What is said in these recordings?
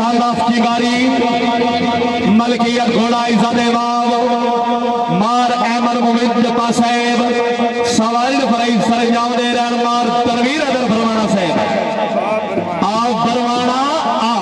सालाफ की गाड़ी मलकियत घोड़ा इज़ादे बाब मार अहमद मुमिद जपा साहेब सवाल फराई सरंजाम दे रहन मार तनवीर अदर फरमाना साहेब आओ फरमाना आ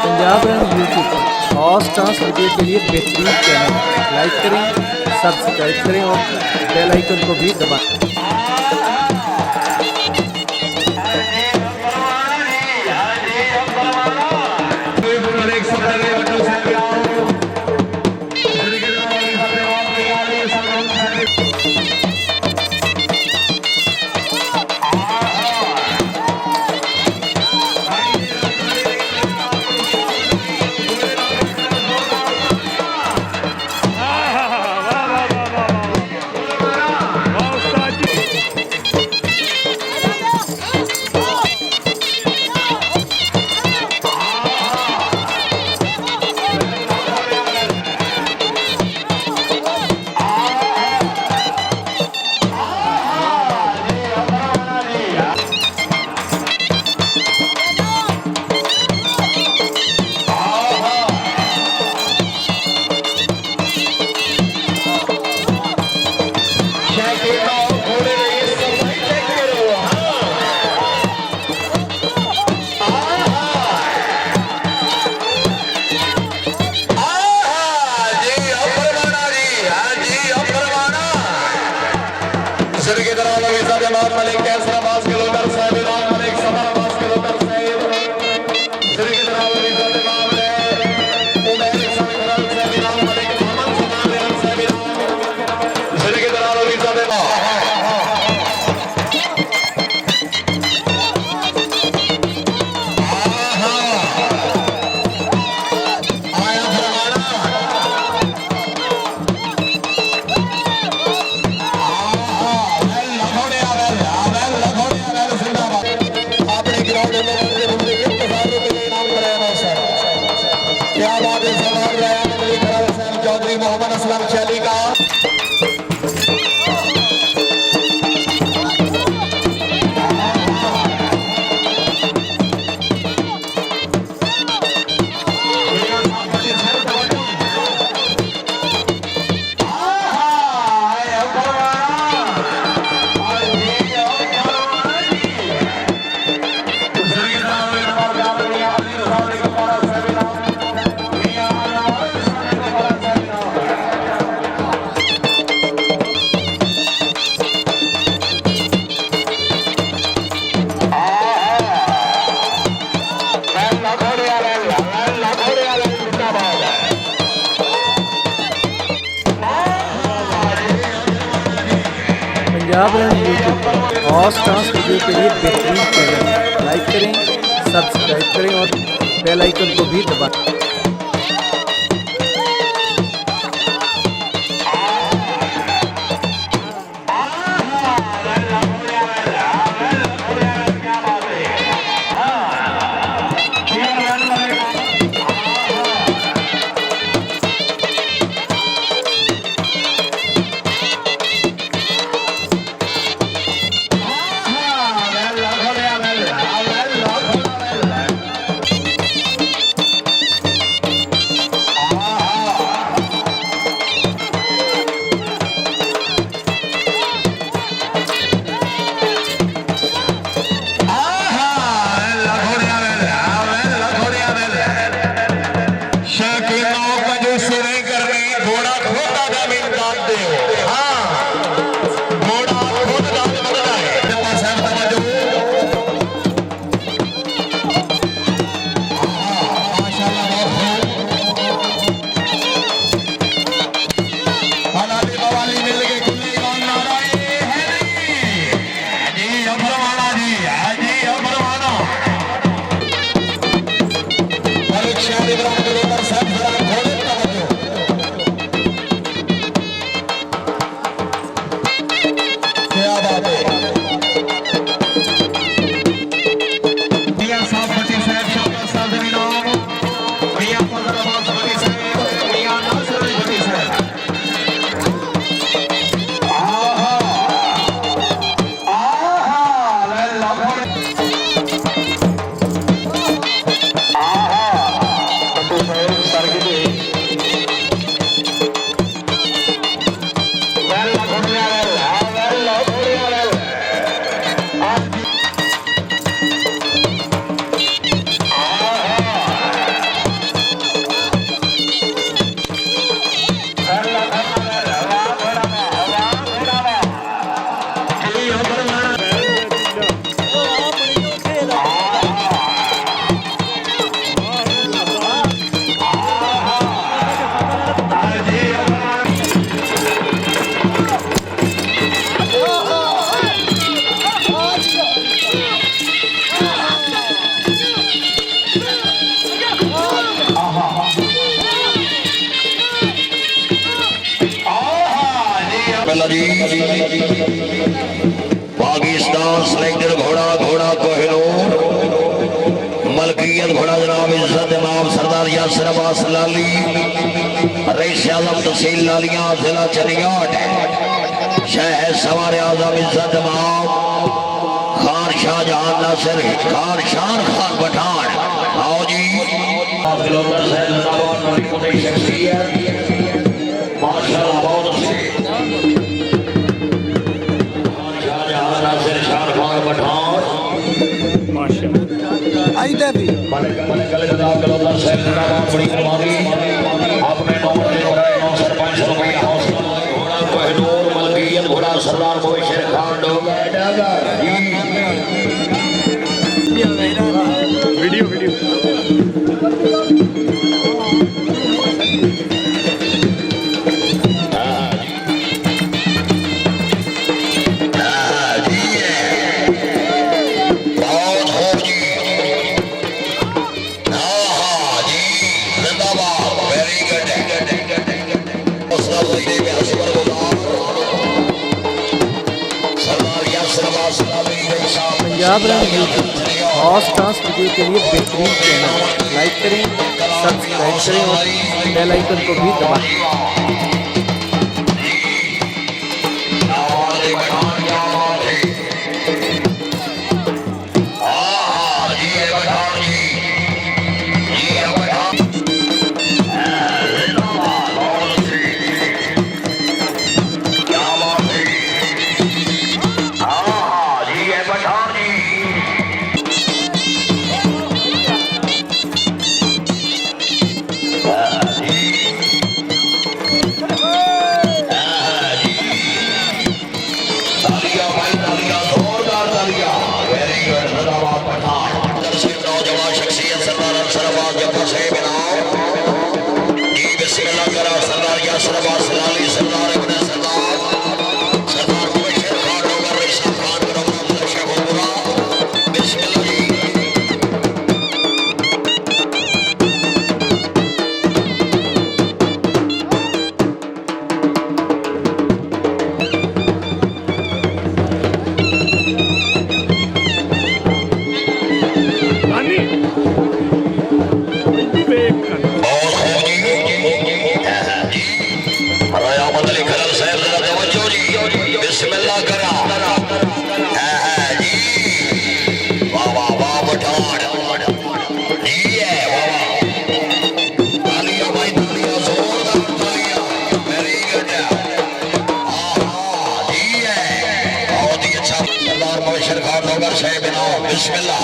यूट्यूब पर खास डांस वीडियो के लिए बेहतरीन चैनल लाइक करें, सब्सक्राइब करें और बेल आइकन को भी दबाएं। पंजाब रन यूट्यूब पर हॉट डांस वीडियो के लिए बेहतरीन चैनल। लाइक करें, सब्सक्राइब करें और बेल आइकन को भी दबाएं। पाकिस्तान सिलेक्टेड घोड़ा घोड़ा कोहिनूर मलकियत घोड़ा जनाब इज्जत इमाम सरदार यासिर अब्बास लाली रईस आजम तहसील लालियां जिला चनियाट शहर सवार आजम इज्जत इमाम खान शाहजहां नासिर खान शान खान पठान आओ जी माशाअल्लाह बहुत अच्छे सरदार शेर Khan video video Punjab run YouTube hot dance video के लिए बेहतरीन चैनल। लाइक करें, सब्सक्राइब करें और बेल आइकन को भी दबाएं। डोगर सही बनाओ बिस्मिल्लाह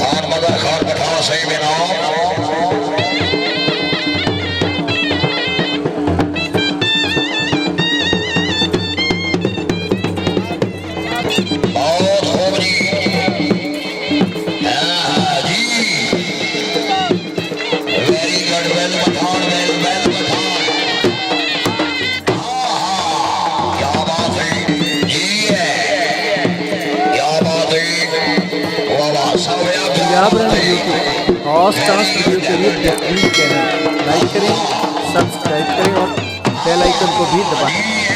और मदर खान पठान सही बनाओ बहुत खूब जी हाँ जी very good well Pathan well well Pathan क्या बात है जी है क्या बात है वाह वाह सब Punjab run YouTube horse dance video के लिए बेहतरीन चैनल लाइक करें सब्सक्राइब करें और बेल आइकन को भी दबाएं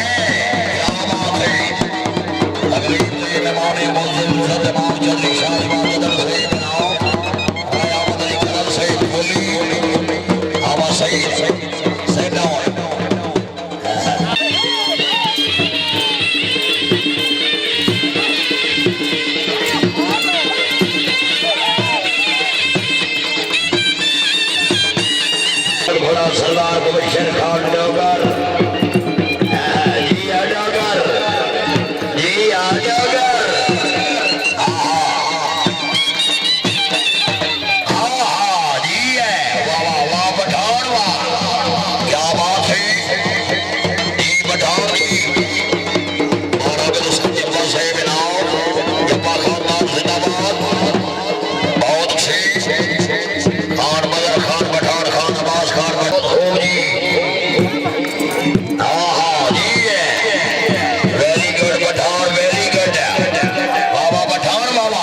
घोड़ा सरदार बशीर खान डोगर जी आ डोगर जी आ डोगर जी है वाह वाह वाह पठान वाह क्या बात है जी पठान जी और अब जब्बा से बनाओ जब्बा खानदान जिंदाबाद बहुत अच्छे खान मदर खान पठान खान नवाज खान बहुत हो जी हाँ जी है very good Pathan very good बाबा पठान बाबा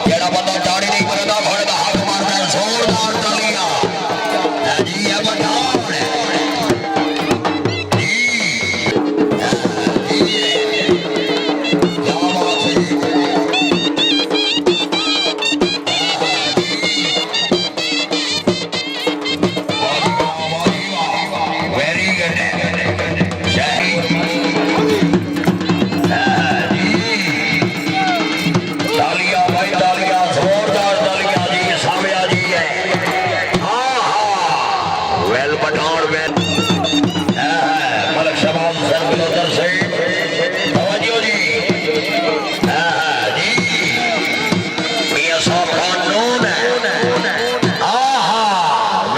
जेड़ा बंदा दाढ़ी नहीं करता घोड़े का हक मारता है जोरदार तालियां जी है पठान जी जी क्या बात है वेरी गुड तालियां भाई तालियां जोरदार तालियां जी सामिया जी है हाँ वेल पठान वेल मलक शबाब सर बिलोदर से